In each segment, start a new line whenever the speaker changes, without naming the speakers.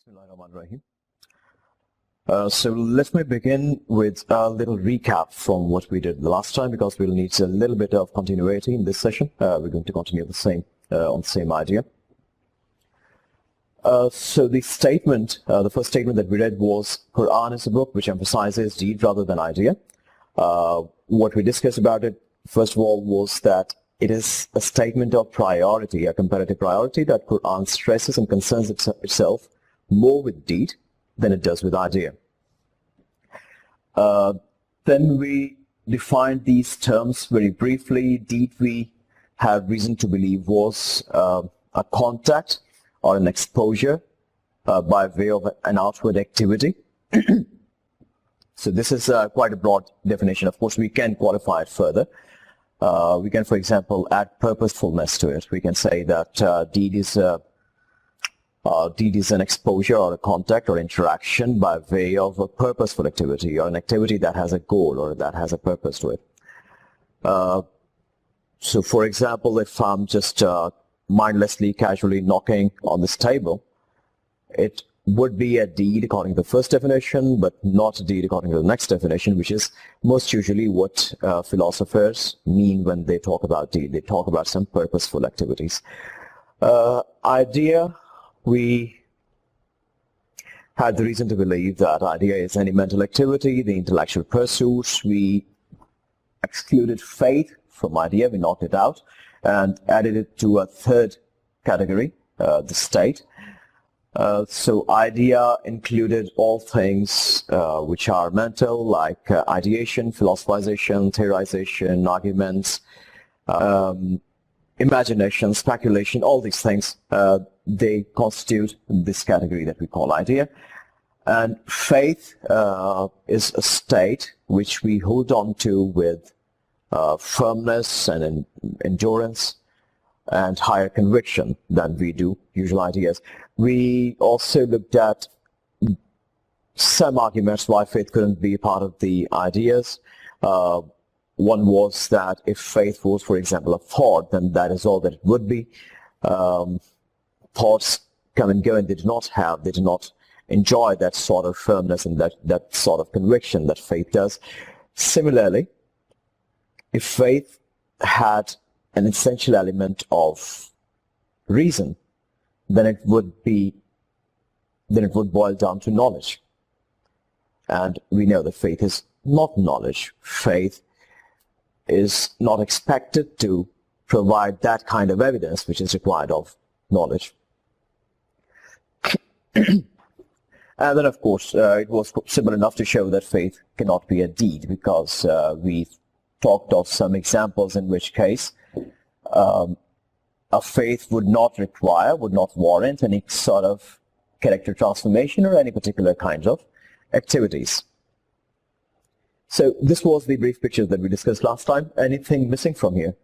Bismillahirrahmanirrahim. So let me begin with a little recap from what we did the last time, because we'll need a little bit of continuity in this session. We're going to continue the same on the same idea. So the statement, the first statement that we read was Quran is a book which emphasizes deed rather than idea. What we discussed about it, first of all, was that it is a statement of priority, a comparative priority, that Quran stresses and concerns itself more with deed than it does with idea. Then we defined these terms very briefly. Deed, we have reason to believe, was a contact or an exposure by way of an outward activity. So this is quite a broad definition. Of course, we can qualify it further. We can, for example, add purposefulness to it. We can say that deed is an exposure or a contact or interaction by way of a purposeful activity, or an activity that has a goal or that has a purpose to it. So for example, if I'm just mindlessly, casually knocking on this table, it would be a deed according to the first definition, but not a deed according to the next definition, which is most usually what philosophers mean when they talk about deed. They talk about some purposeful activities. Idea, we had the reason to believe that idea is any mental activity, the intellectual pursuits. We excluded faith from idea, we knocked it out, and added it to a third category, the state. So idea included all things which are mental, like ideation, philosophization, theorization, arguments, imagination, speculation, all these things, they constitute this category that we call idea. And faith is a state which we hold on to with firmness and endurance and higher conviction than we do usual ideas. We also looked at some arguments why faith couldn't be part of the ideas. One was that if faith was, for example, a thought, then that is all that it would be. Thoughts come and go, and they do not enjoy that sort of firmness and that sort of conviction that faith does. Similarly, if faith had an essential element of reason, then it would boil down to knowledge. And we know that faith is not knowledge. Faith is not expected to provide that kind of evidence which is required of knowledge. And then, of course, it was simple enough to show that faith cannot be a deed, because we talked of some examples in which case a faith would not warrant any sort of character transformation or any particular kinds of activities. So this was the brief picture that we discussed last time. Anything missing from here?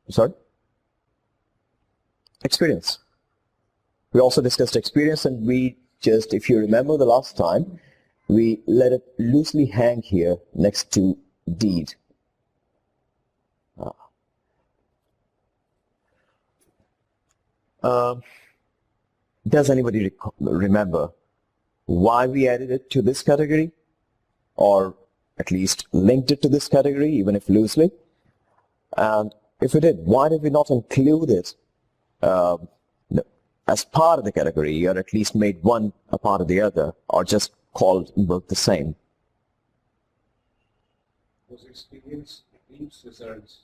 Sorry? Experience. We also discussed experience, and we just, if you remember the last time, we let it loosely hang here next to deed. Does anybody remember why we added it to this category, or at least linked it to this category, even if loosely? And if we did, why did we not include it as part of the category, or at least made one a part of the other, or just called both the same?
Because experience leads results,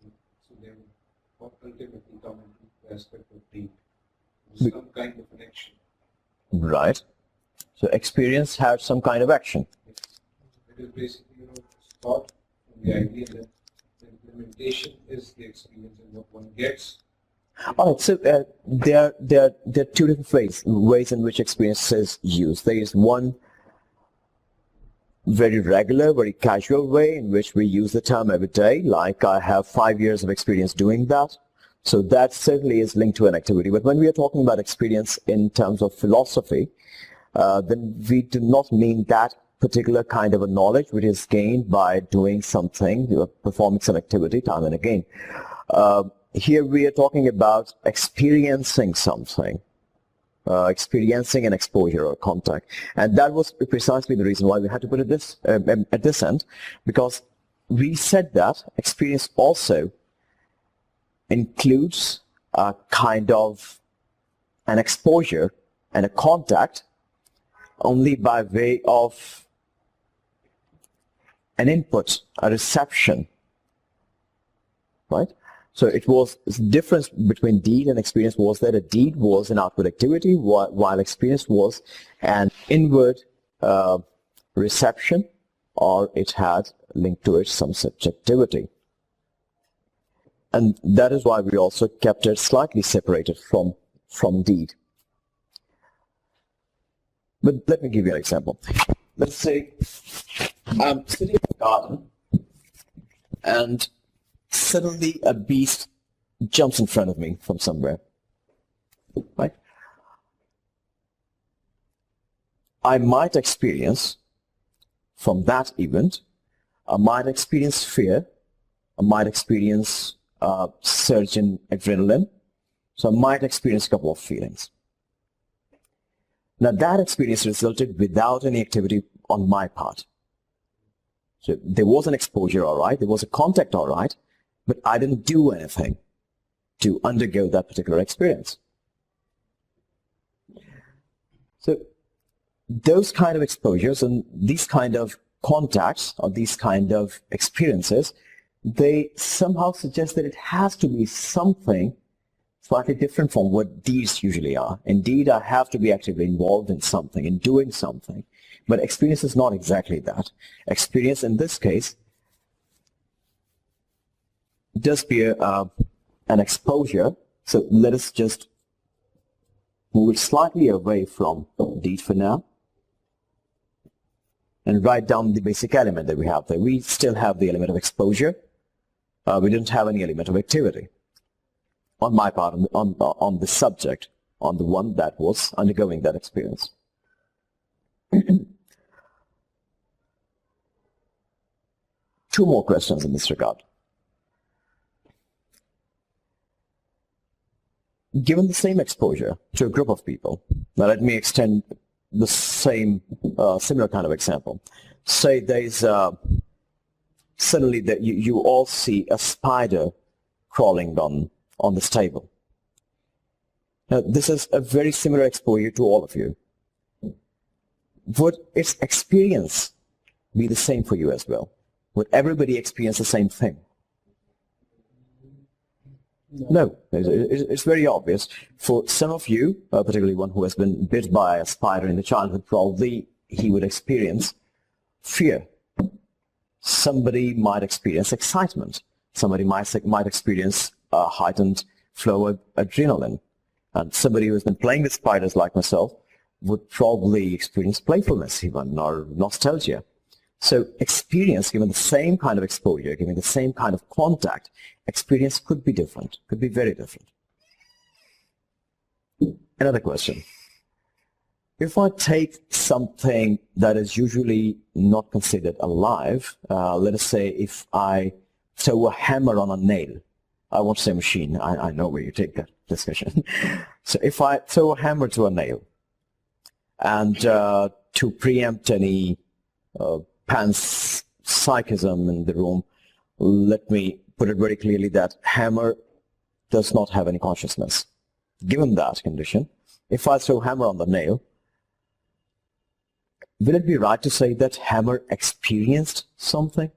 so they will ultimately come into the aspect of deed, some kind of an action.
Right. So experience has some kind of action.
It is basically, thought from the idea that the implementation is the experience, and what one gets.
All right. So there are two different ways in which experience is used. There is one very regular, very casual way in which we use the term every day, like I have 5 years of experience doing that. So that certainly is linked to an activity. But when we are talking about experience in terms of philosophy, then we do not mean that particular kind of a knowledge which is gained by doing something, performing some activity time and again. here we are talking about experiencing something, experiencing an exposure or contact. And that was precisely the reason why we had to put it this at this end, because we said that experience also includes a kind of an exposure and a contact only by way of an input, a reception, right? So it was the difference between deed and experience was that a deed was an outward activity, while experience was an inward reception, or it had linked to it some subjectivity. And that is why we also kept it slightly separated from deed. But let me give you an example. Let's say I'm sitting in the garden and suddenly a beast jumps in front of me from somewhere, right? I might experience from that event, I might experience fear, I might experience a surge in adrenaline, so I might experience a couple of feelings. Now that experience resulted without any activity on my part. So there was an exposure, all right, there was a contact, all right, but I didn't do anything to undergo that particular experience. So those kind of exposures and these kind of contacts or these kind of experiences, they somehow suggest that it has to be something slightly different from what deeds usually are. Indeed, I have to be actively involved in something, in doing something, but experience is not exactly that. Experience in this case does be an exposure. So let us just move it slightly away from deed for now and write down the basic element that we have there. We still have the element of exposure. We didn't have any element of activity on my part, on the subject, on the one that was undergoing that experience. Two more questions in this regard. Given the same exposure to a group of people, now let me extend the same similar kind of example. Say there's suddenly that you all see a spider crawling on this table. Now this is a very similar exposure to all of you. Would its experience be the same for you as well? Would everybody experience the same thing? No, it's very obvious. For some of you, particularly one who has been bit by a spider in the childhood, probably he would experience fear. Somebody might experience excitement. Somebody might experience a heightened flow of adrenaline. And somebody who has been playing with spiders like myself would probably experience playfulness even, or nostalgia. So experience, given the same kind of exposure, given the same kind of contact, experience could be different, could be very different. Another question. If I take something that is usually not considered alive, let us say if I throw a hammer on a nail, I won't say machine, I know where you take that discussion. So if I throw a hammer to a nail, and to preempt any panpsychism in the room, let me put it very clearly that hammer does not have any consciousness. Given that condition, if I throw hammer on the nail, will it be right to say that hammer experienced something?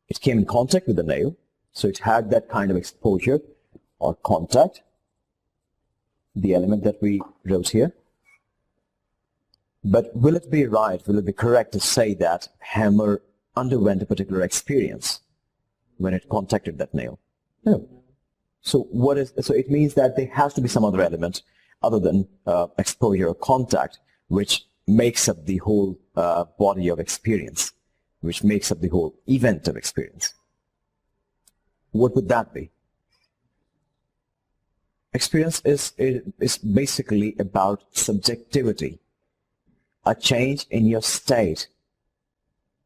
It came in contact with the nail, so it had that kind of exposure or contact, the element that we wrote here. But will it be right, will it be correct to say that hammer underwent a particular experience when it contacted that nail? No. So it means that there has to be some other element other than exposure or contact which makes up the whole body of experience, which makes up the whole event of experience. What would that be? Experience is basically about subjectivity, a change in your state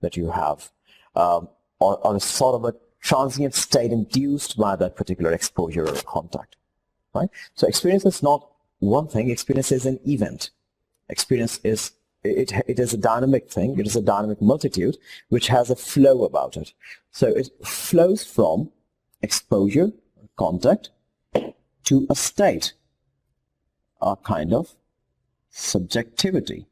that you have, or a sort of a transient state induced by that particular exposure or contact. Right? So experience is not one thing, experience is an event. Experience is, it is a dynamic thing, it is a dynamic multitude which has a flow about it. So it flows from exposure, contact, to a state, a kind of subjectivity.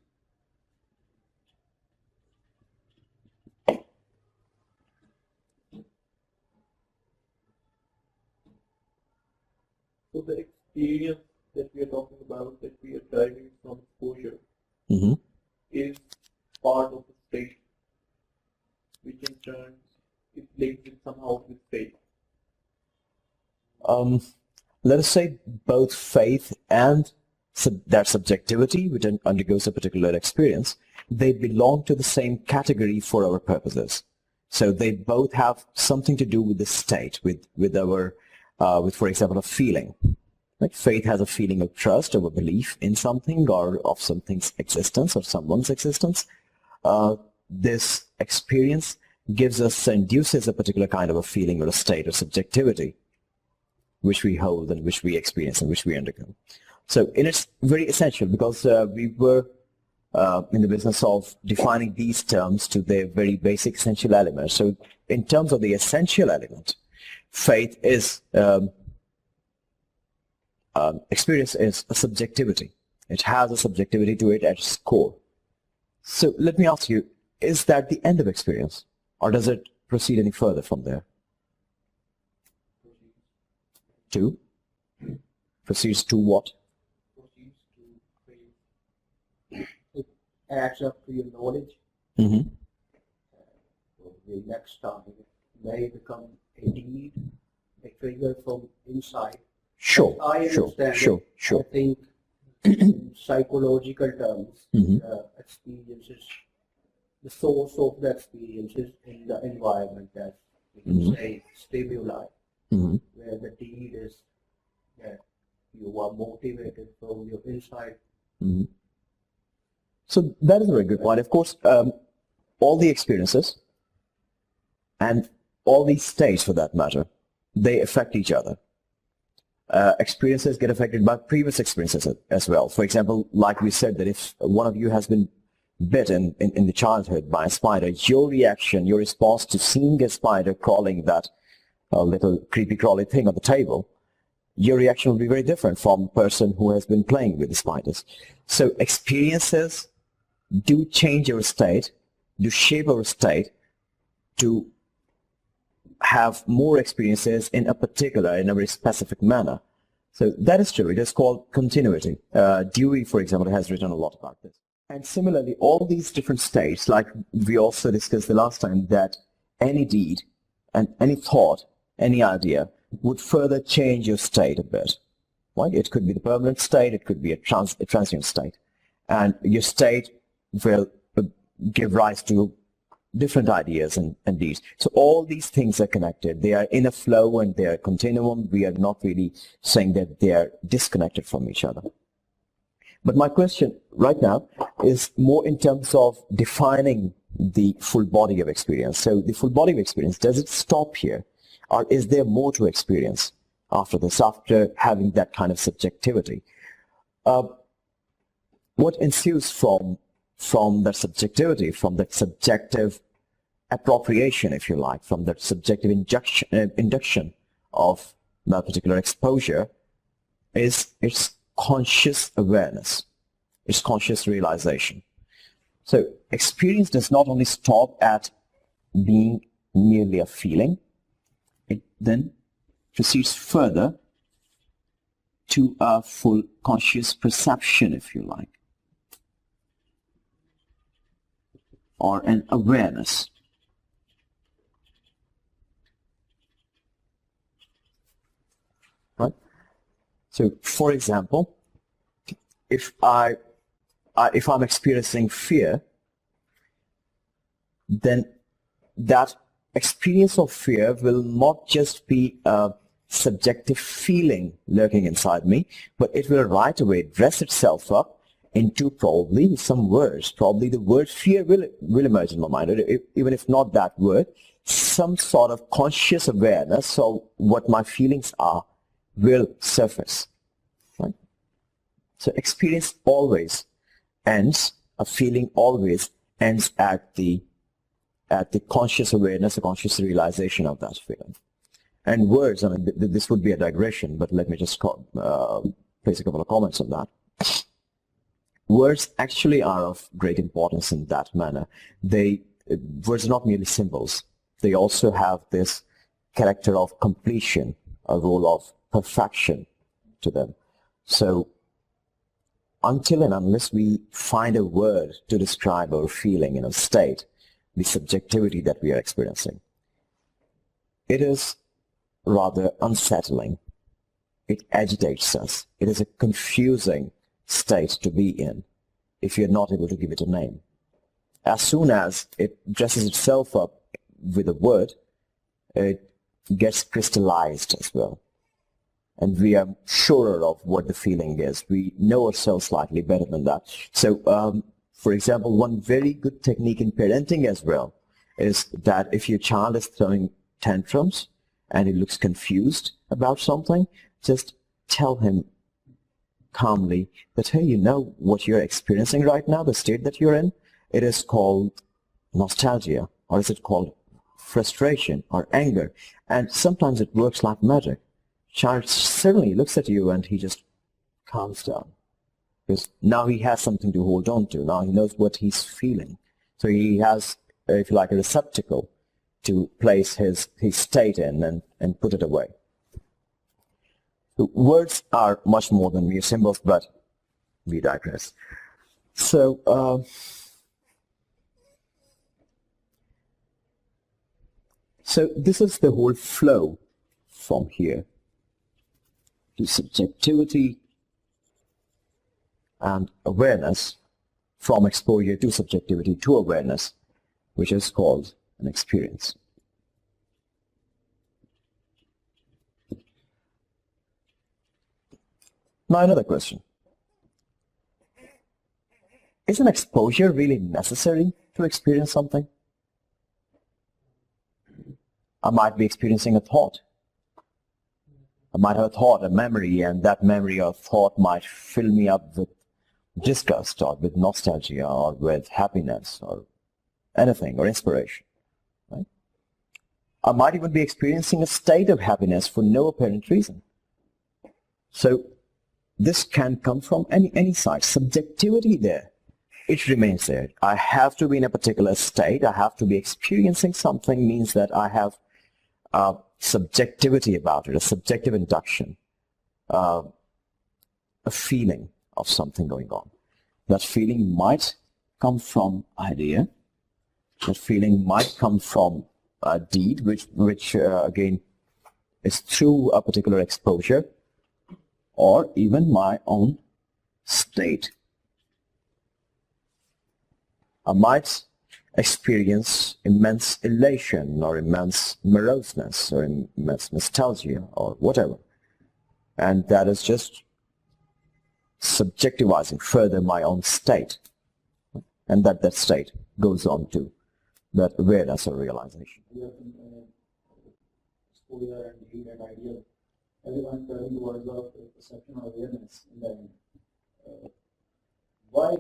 So the experience that we are talking about, that we are deriving from exposure, is part of the state, which in turn is linked with somehow with faith.
Let us say both faith and that subjectivity, which undergoes a particular experience, they belong to the same category for our purposes. So they both have something to do with the state, with our, for example, a feeling. Like faith has a feeling of trust or a belief in something or of something's existence or someone's existence. This experience gives us, induces a particular kind of a feeling or a state or subjectivity, which we hold and which we experience and which we undergo. So it's very essential because we were in the business of defining these terms to their very basic essential elements. So in terms of the essential element, faith is, experience is a subjectivity. It has a subjectivity to it at its core. So let me ask you, is that the end of experience, or does it proceed any further from there? To? Proceeds to what?
Proceeds to faith. It adds up to your knowledge.
Mm-hmm.
The next time it may become a deed, a trigger from inside.
Sure,
I understand
sure.
I think in psychological terms, experiences, the source of the experiences in the environment, that we can say stimuli, where the deed is that you are motivated from your inside.
So that is a very good point. Of course, all the experiences and all these states, for that matter, they affect each other. Experiences get affected by previous experiences as well. For example, like we said, that if one of you has been bitten in the childhood by a spider, your reaction, your response to seeing a spider crawling that little creepy crawly thing on the table, your reaction will be very different from a person who has been playing with the spiders. So experiences do change our state, do shape our state to have more experiences in a particular, in a very specific manner. So that is true. It is called continuity. Dewey, for example, has written a lot about this. And similarly, all these different states, like we also discussed the last time, that any deed and any thought, any idea would further change your state a bit. Right? It could be the permanent state, it could be a transient state. And your state will give rise to different ideas and deeds. So all these things are connected. They are in a flow and they are a continuum. We are not really saying that they are disconnected from each other. But my question right now is more in terms of defining the full body of experience. So the full body of experience, does it stop here? Or is there more to experience after this, after having that kind of subjectivity? What ensues from that subjectivity, from that subjective appropriation, if you like, from that subjective induction of that particular exposure, is its conscious awareness, its conscious realization. So experience does not only stop at being merely a feeling, it then proceeds further to a full conscious perception, if you like, or an awareness. Right? So, for example, if I'm experiencing fear, then that experience of fear will not just be a subjective feeling lurking inside me, but it will right away dress itself up into probably some words. Probably the word fear will emerge in my mind, or even if not that word, some sort of conscious awareness of what my feelings are will surface. Right? So experience always ends, a feeling always ends at the conscious awareness, the conscious realization of that feeling. And words, I mean, this would be a digression, but let me just place a couple of comments on that. Words actually are of great importance in that manner. Words are not merely symbols. They also have this character of completion, a role of perfection to them. So until and unless we find a word to describe our feeling in a state, the subjectivity that we are experiencing, it is rather unsettling. It agitates us. It is a confusing state to be in if you're not able to give it a name. As soon as it dresses itself up with a word, it gets crystallized as well. And we are surer of what the feeling is. We know ourselves slightly better than that. So, for example, one very good technique in parenting as well is that if your child is throwing tantrums and he looks confused about something, just tell him calmly that, hey, you know what you're experiencing right now, the state that you're in? It is called nostalgia, or is it called frustration or anger? And sometimes it works like magic. Child suddenly looks at you and he just calms down. Because now he has something to hold on to. Now he knows what he's feeling. So he has, if you like, a receptacle to place his state in and put it away. So words are much more than mere symbols, but we digress. So, so this is the whole flow from here to subjectivity and awareness, from exposure to subjectivity to awareness, which is called an experience. Now another question. Is an exposure really necessary to experience something? I might be experiencing a thought. I might have a thought, a memory, and that memory or thought might fill me up with disgust or with nostalgia or with happiness or anything, or inspiration. Right? I might even be experiencing a state of happiness for no apparent reason. So this can come from any side. Subjectivity there, it remains there. I have to be in a particular state. I have to be experiencing something means that I have subjectivity about it, a subjective induction, a feeling of something going on. That feeling might come from idea. That feeling might come from a deed, which again is through a particular exposure, or even my own state. I might experience immense elation or immense moroseness or immense nostalgia or whatever. And that is just subjectivizing further my own state. And that state goes on to that awareness or realization.
Exposure and deed and idea. Everyone turning towards the perception of awareness in the end. Why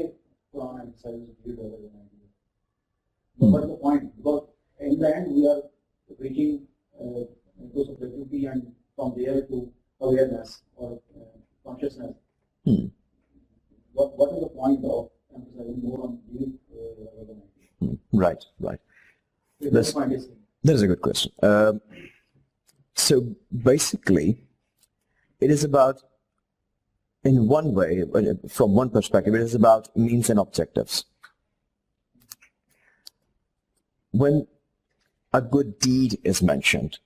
Quran emphasizes deed rather than idea? What's the point? Because in the end we are reaching to subjectivity and from there to awareness or consciousness. What is the point of emphasizing more on deed rather than idea?
Right. That is a good question. So basically, it is about, in one way, from one perspective, it is about means and objectives. When a good deed is mentioned,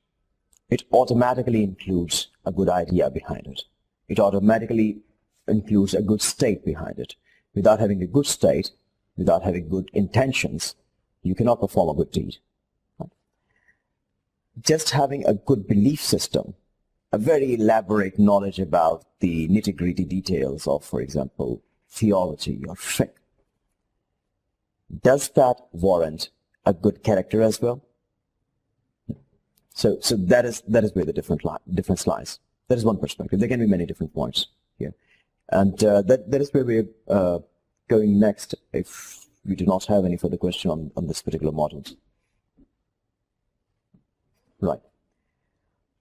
it automatically includes a good idea behind it. It automatically includes a good state behind it. Without having a good state, without having good intentions, you cannot perform a good deed. Right? Just having a good belief system, a very elaborate knowledge about the nitty-gritty details of, for example, theology or fiqh, does that warrant a good character as well? So that is where the difference lies. That is one perspective. There can be many different points here, and that is where we're going next. If we do not have any further question on this particular model, right?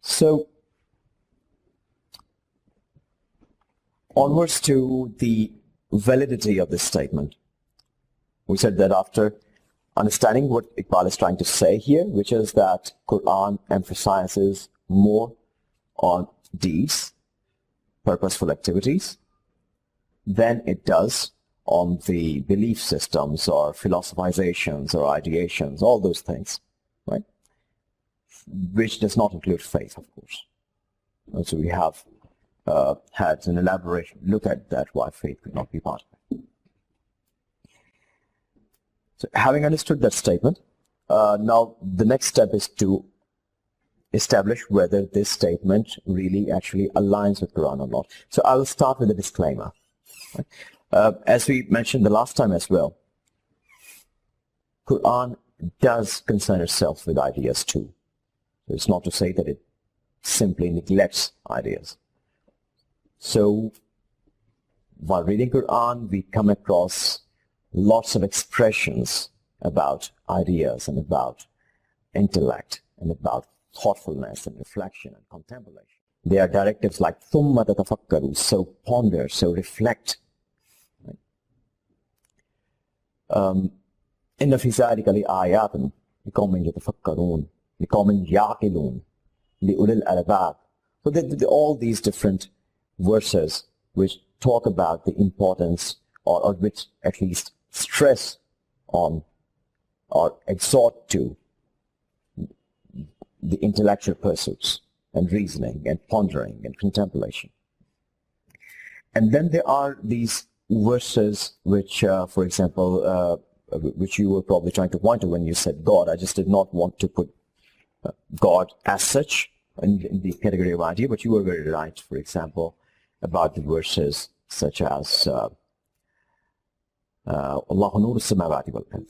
So onwards to the validity of this statement. We said that after understanding what Iqbal is trying to say here, which is that Quran emphasizes more on deeds, purposeful activities, than it does on the belief systems or philosophizations or ideations, all those things, right? Which does not include faith, of course. And so we have had an elaboration look at that, why faith could not be part of it. So having understood that statement, now the next step is to establish whether this statement really actually aligns with Quran or not. So I will start with a disclaimer. Right? As we mentioned the last time as well, Quran does concern itself with ideas too. So it's not to say that it simply neglects ideas. So while reading Quran, we come across lots of expressions about ideas and about intellect and about thoughtfulness and reflection and contemplation. They are directives like ثُمَّ تَتَفَكَّرُوا, so ponder, so reflect. إِنَّ فِي ذَلِكَ لِآيَاتٍ لِقَوْمٍ يَتَفَكَّرُونَ لِقَوْمٍ يَعْقِلُونَ لِأُولِي الْأَلْبَابِ. So all these different verses which talk about the importance or which at least stress on or exhort to the intellectual pursuits and reasoning and pondering and contemplation. And then there are these verses which, for example, which you were probably trying to point to when you said God. I just did not want to put God as such in the category of idea, but you were very right, for example, about the verses such as Allahu Nur as-Samawati wal Ard.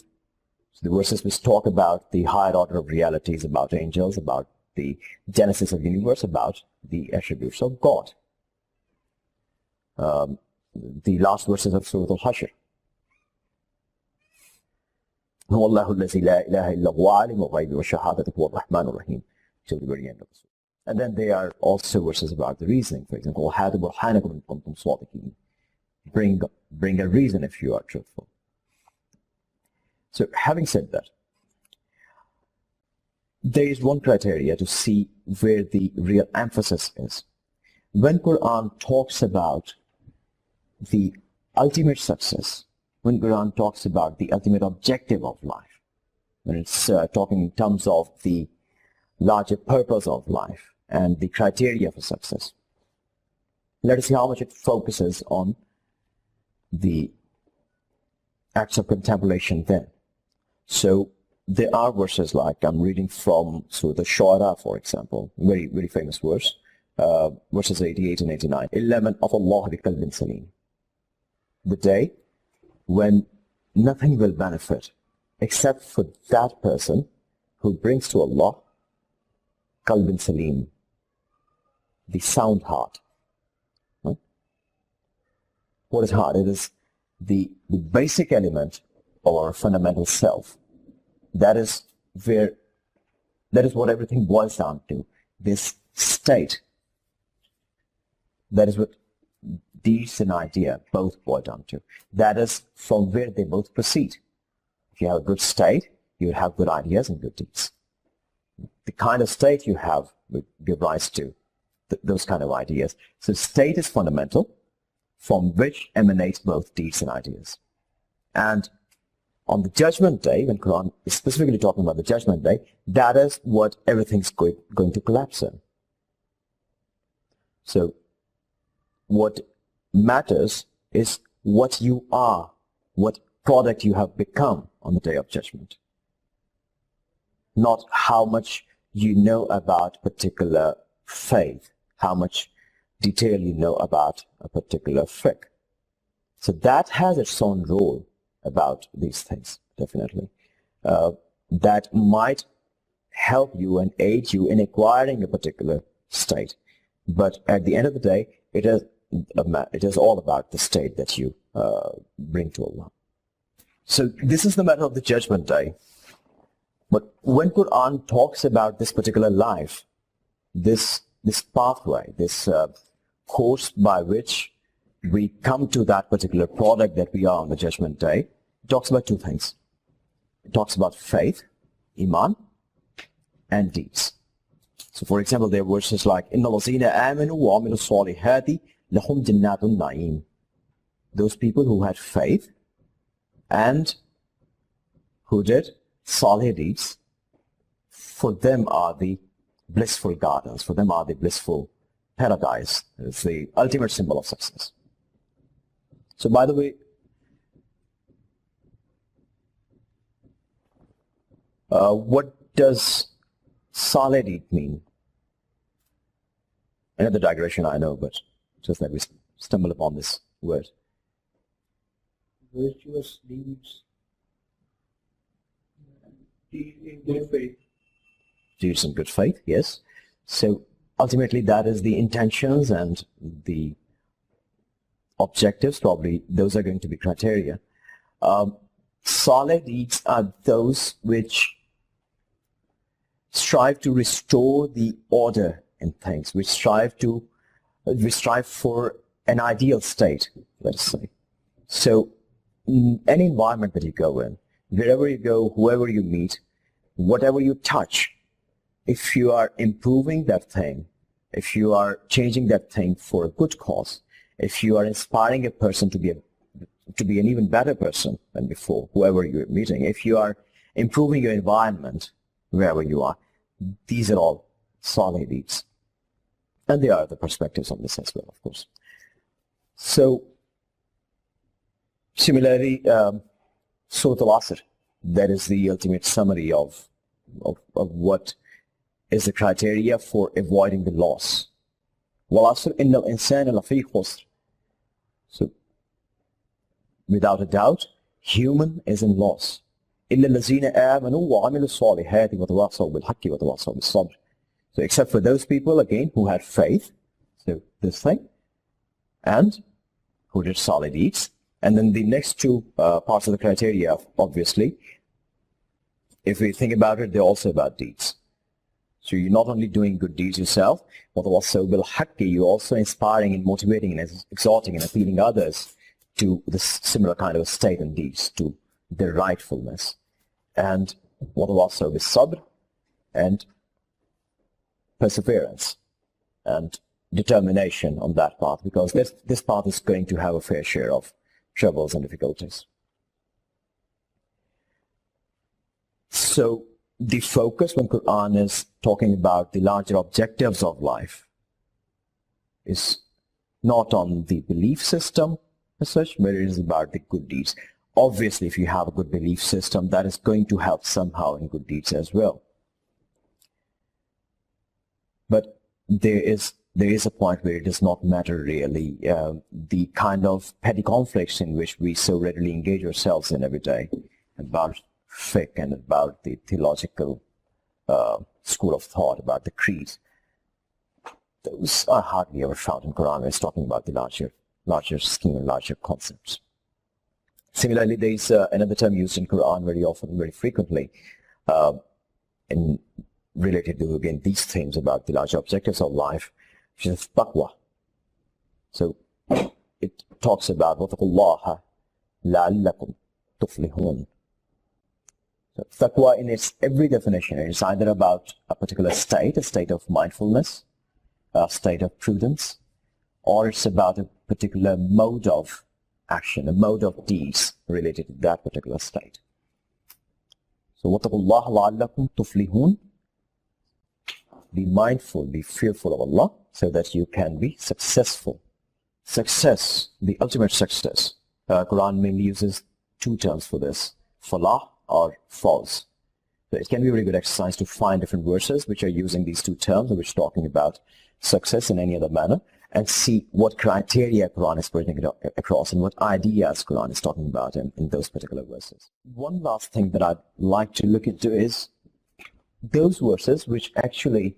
So the verses which talk about the higher order of realities, about angels, about the genesis of the universe, about the attributes of God. The last verses of Surah Al-Hashr. هو الله الذي لا إله إلا هو عالم الغيب والشهادة هو الرحمن الرحيم, till the very end of the surah. And then there are also verses about the reasoning. For example, bring a reason if you are truthful. So having said that, there is one criteria to see where the real emphasis is. When Quran talks about the ultimate success, when Quran talks about the ultimate objective of life, when it's talking in terms of the larger purpose of life and the criteria for success, let us see how much it focuses on the acts of contemplation then. So there are verses like, I'm reading from Surah Al-Shu'ara, for example, very, very famous verse, verses 88 and 89. إِلَّا مَنْ أَتَى اللَّهَ بِقَلْبٍ سَلِيمٍ. The day when nothing will benefit except for that person who brings to Allah qalbin salim, the sound heart. Right? What is heart? It is the basic element of our fundamental self. That is what everything boils down to. This state. That is what deeds and idea both boil down to. That is from where they both proceed. If you have a good state, you will have good ideas and good deeds. The kind of state you have will give rise to those kind of ideas. So state is fundamental, from which emanates both deeds and ideas. And on the judgment day, when Quran is specifically talking about the judgment day, that is what everything's going to collapse in. So what matters is what you are, what product you have become on the day of judgment. Not how much you know about particular faith, how much detail you know about a particular fiqh. So that has its own role about these things, definitely. That might help you and aid you in acquiring a particular state. But at the end of the day, it is all about the state that you bring to Allah. So this is the matter of the Judgment Day. But when Quran talks about this particular life, this pathway, this course by which we come to that particular product that we are on the Judgment Day, it talks about two things. It talks about faith, iman, and deeds. So for example, there are verses like, إِنَّ الَّذِينَ آمَنُوا وَعَمِلُوا الصَّالِحَاتِ لَهُمْ جَنَّاتُ النَّعِيمِ. Those people who had faith and who did salih deeds, for them are the blissful gardens, for them are the blissful paradise. It's the ultimate symbol of success. So by the way, what does salih deed mean? Another digression, I know, but just that we stumble upon this word.
Virtuous deeds. Deeds in good faith.
Deeds in good faith, yes. So ultimately that is the intentions and the objectives, probably those are going to be criteria. Salih deeds are those which strive to restore the order in things, which strive for an ideal state, let us say. So any environment that you go in, wherever you go, whoever you meet, whatever you touch, if you are improving that thing, if you are changing that thing for a good cause, if you are inspiring a person to be an even better person than before, whoever you're meeting, if you are improving your environment wherever you are, these are all salih deeds. And there are other perspectives on this as well, of course. So similarly, Surah Al-Asr, that is the ultimate summary of what is the criteria for avoiding the loss. وَالْعَصْرِ إِنَّ الْإِنسَانَ لَفِي خُسْرٍ. So, without a doubt, human is in loss. إِلَّا الَّذِينَ آمَنُوا وَعَمِلُوا الصَّالِحَاتِ وَتَوَاصَوْا بِالْحَقِّ وَتَوَاصَوْا بِالصَّبْرِ. So, except for those people, again, who had faith, so this thing, and who did salih deeds. And then the next two parts of the criteria, obviously, if we think about it, they're also about deeds. So you're not only doing good deeds yourself, but also bil-haqqi, you're also inspiring and motivating and exhorting and appealing others to this similar kind of a state and deeds, to their rightfulness. And what also is sabr, and perseverance and determination on that path, because this path is going to have a fair share of troubles and difficulties. So the focus when Quran is talking about the larger objectives of life is not on the belief system as such, but it is about the good deeds. Obviously, if you have a good belief system, that is going to help somehow in good deeds as well. But there is a point where it does not matter really the kind of petty conflicts in which we so readily engage ourselves in every day about fiqh and about the theological school of thought, about the creeds. Those are hardly ever found in Quran when it's talking about the larger scheme and larger concepts. Similarly, there is another term used in Quran very often, very frequently, in related to, again, these themes about the larger objectives of life, which is taqwa. So it talks about وَاتَّقُوا لَعَلَّكُمْ تُفْلِحُونَ. So taqwa in its every definition is either about a particular state, a state of mindfulness, a state of prudence, or it's about a particular mode of action, a mode of deeds related to that particular state. So وَاتَّقُوا لَعَلَّكُمْ تُفْلِحُونَ. Be mindful, be fearful of Allah, so that you can be successful. Success, the ultimate success. Quran mainly uses two terms for this, falah or fawz. So it can be a very good exercise to find different verses which are using these two terms, which are talking about success in any other manner, and see what criteria Quran is putting across and what ideas Quran is talking about in those particular verses. One last thing that I'd like to look into is those verses which actually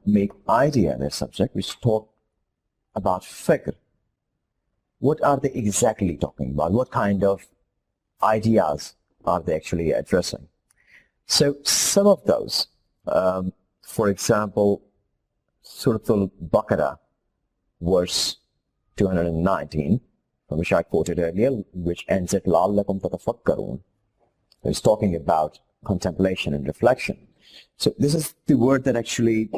make idea their subject, which talk about fikr. What are they exactly talking about? What kind of ideas are they actually addressing? So some of those, for example, Surah Al-Baqarah, verse 219, from which I quoted earlier, which ends at لَعَلَّكُمْ تَتَفَكَّرُونَ. It's talking about contemplation and reflection. So this is the word that actually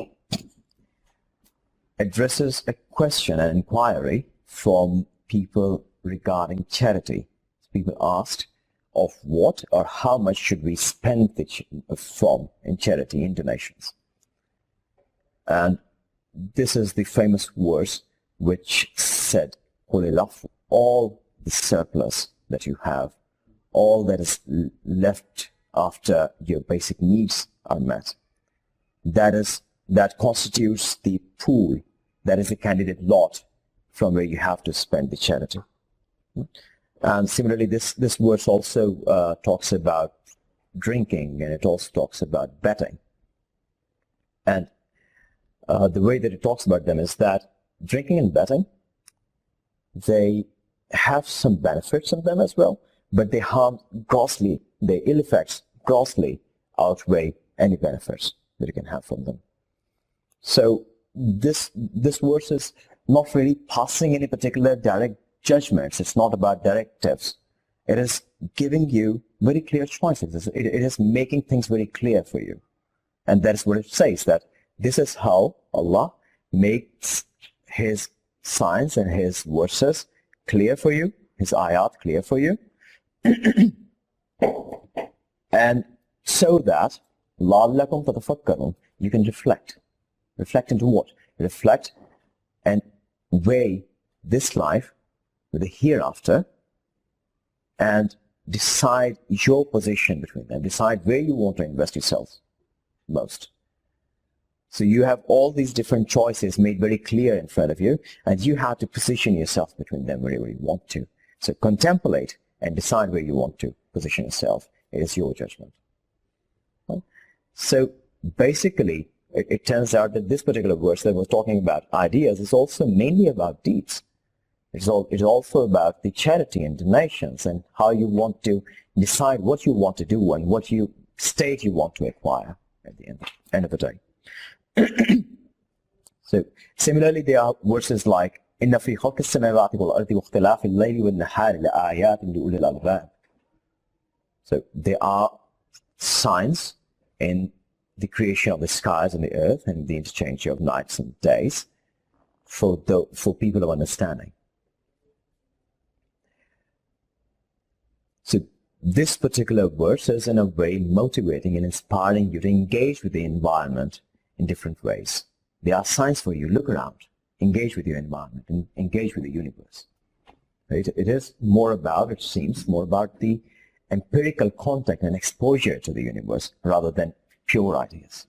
addresses a question, an inquiry from people regarding charity. People asked, of what or how much should we spend in charity, in donations? And this is the famous verse which said, all the surplus that you have, all that is left after your basic needs are met, that constitutes the pool, that is the candidate lot from where you have to spend the charity. And similarly, this verse also talks about drinking, and it also talks about betting. And the way that it talks about them is that drinking and betting, they have some benefits in them as well, but they harm grossly, their ill effects grossly outweigh any benefits that you can have from them. So this verse is not really passing any particular direct judgments. It's not about directives. It is giving you very clear choices. It is making things very clear for you. And that is what it says, that this is how Allah makes His signs and His verses clear for you, His ayat clear for you. And so that لَعَلَّكُمْ تَتَفَكَّرُونَ, you can reflect. Reflect into what? Reflect and weigh this life with the hereafter and decide your position between them. Decide where you want to invest yourself most. So you have all these different choices made very clear in front of you, and you have to position yourself between them wherever you want to. So contemplate and decide where you want to position yourself. It is your judgment. Right? So basically, it turns out that this particular verse that was talking about ideas is also mainly about deeds. It's also about the charity and donations and how you want to decide what you want to do and what state you want to acquire at the end of the day. So similarly, there are verses like إِنَّ فِي خَلْقِ السَّمَاوَاتِ وَالْأَرْضِ وَاخْتِلَافِ اللَّيْلِ وَالنَّهَارِ لَآيَاتٍ لِأُولِي الْأَلْبَابِ. So there are signs in the creation of the skies and the earth and the interchange of nights and days for people of understanding. So this particular verse is in a way motivating and inspiring you to engage with the environment in different ways. There are signs for you. Look around. Engage with your environment and engage with the universe. Right? It is more about, it seems, more about the empirical contact and exposure to the universe rather than pure ideas.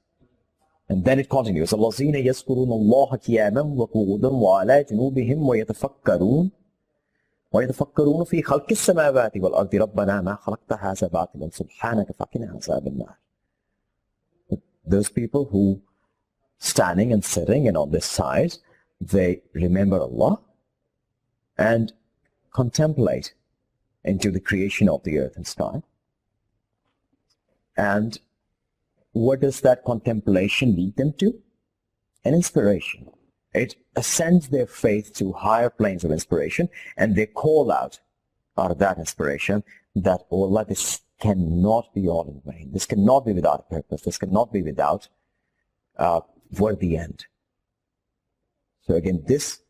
And then it continues, الَّذِينَ يَذْكُرُونَ اللَّهَ قِيَامًا وَقُعُودًا وَعَلَى جُنُوبِهِمْ وَيَتَفَكَّرُونَ فِي خَلْقِ السَّمَاوَاتِ وَالْأَرْضِ رَبَّنَا مَا خَلَقْتَ هَذَا بَاطِلًا سُبْحَانَكَ فَقِنَا عَذَابَ النَّارِ. Those people who standing and sitting and on this side, they remember Allah and contemplate into the creation of the earth and sky. And what does that contemplation lead them to? An inspiration. It ascends their faith to higher planes of inspiration, and they call out of that inspiration that, oh Allah, this cannot be all in vain. This cannot be without a purpose. This cannot be without worthy end. So again, this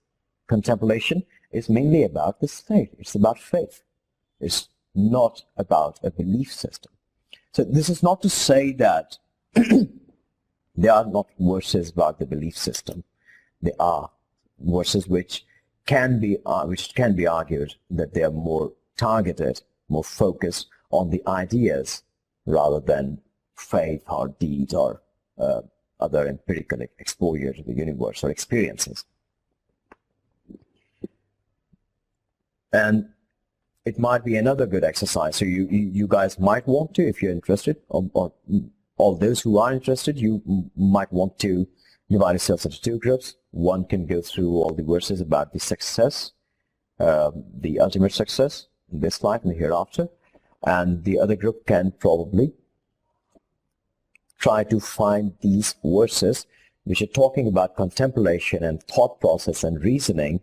contemplation is mainly about this faith. It's about faith. It's not about a belief system. So this is not to say that there are not verses about the belief system. There are verses which can be argued that they are more targeted, more focused on the ideas rather than faith or deeds or other empirical exposure to the universe or experiences. And it might be another good exercise. So you guys might want to, if you're interested, or all those who are interested, you might want to divide yourselves into two groups. One can go through all the verses about the success, the ultimate success in this life and the hereafter, and the other group can probably try to find these verses which are talking about contemplation and thought process and reasoning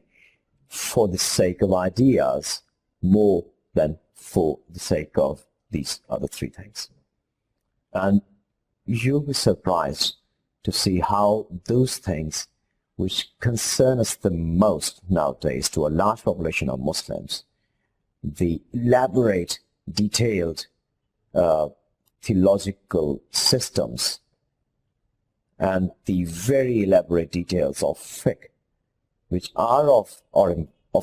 for the sake of ideas more than for the sake of these other three things. And you'll be surprised to see how those things which concern us the most nowadays to a large population of Muslims, the elaborate, detailed theological systems and the very elaborate details of fiqh, which are of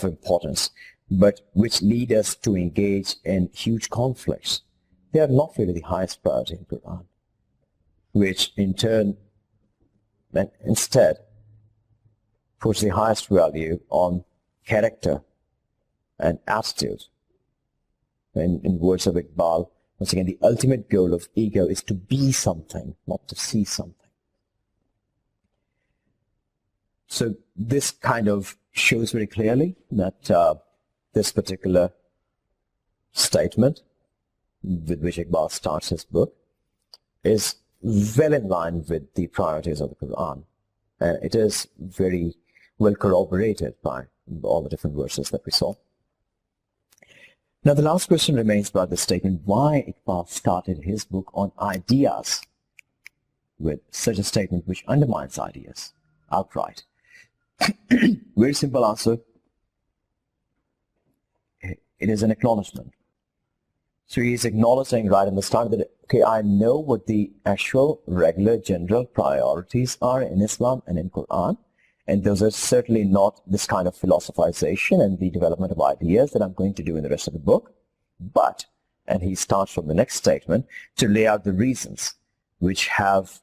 importance, but which lead us to engage in huge conflicts, they are not really the highest priority in Quran, which in turn and instead puts the highest value on character and attitude. In words of Iqbal, once again, the ultimate goal of ego is to be something, not to see something. So this kind of shows very clearly that this particular statement with which Iqbal starts his book is well in line with the priorities of the Quran. And it is very well corroborated by all the different verses that we saw. Now the last question remains about the statement why Iqbal started his book on ideas with such a statement which undermines ideas outright. Very simple answer. It is an acknowledgement. So he is acknowledging right in the start that, okay, I know what the actual regular general priorities are in Islam and in Quran, and those are certainly not this kind of philosophization and the development of ideas that I'm going to do in the rest of the book. But, and he starts from the next statement, to lay out the reasons which have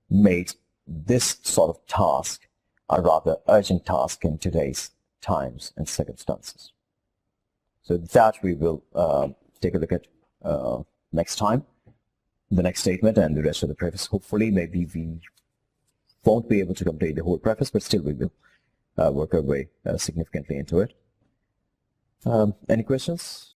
made this sort of task a rather urgent task in today's times and circumstances. So that we will take a look at next time, the next statement and the rest of the preface. Hopefully, maybe we won't be able to complete the whole preface, but still we will work our way significantly into it. Any questions?